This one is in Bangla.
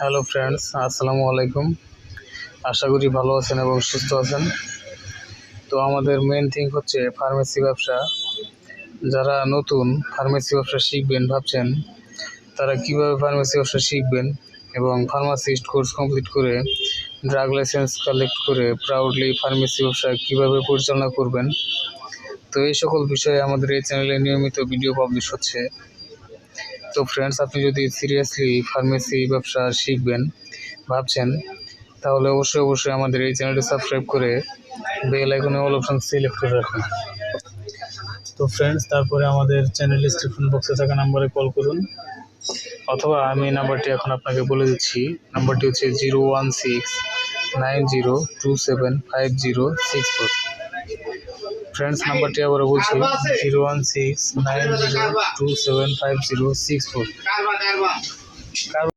হ্যালো ফ্রেন্ডস, আসসালামু আলাইকুম। আশা করি ভালো আছেন এবং সুস্থ আছেন। তো আমাদের মেন থিং হচ্ছে ফার্মেসি ব্যবসা। যারা নতুন ফার্মেসি ব্যবসা শিখবেন ভাবছেন, তারা কিভাবে ফার্মেসি ব্যবসা শিখবেন এবং ফার্মাসিস্ট কোর্স কমপ্লিট করে ড্রাগ লাইসেন্স কালেক্ট করে প্রাউডলি ফার্মেসি ব্যবসা কীভাবে পরিচালনা করবেন, তো এই সকল বিষয়ে আমাদের এই চ্যানেলে নিয়মিত ভিডিও পাবলিশ হচ্ছে। তো ফ্রেন্ডস, আপনি যদি সিরিয়াসলি ফার্মেসি ব্যবসা শিখবেন ভাবছেন, তাহলে অবশ্যই আমাদের এই চ্যানেলটি সাবস্ক্রাইব করে বেল আইকনে অল অপশন সিলেক্ট করে রাখুন। তো ফ্রেন্ডস, তারপরে আমাদের চ্যানেল ডিসক্রিপশন বক্সে থাকা নাম্বারে কল করুন, অথবা আমি নাম্বারটি এখন আপনাকে বলে দিচ্ছি। নাম্বারটি হচ্ছে 01690275064। ফ্রেন্ডস, নাম্বারটি আবারও বলছি, 01690275064।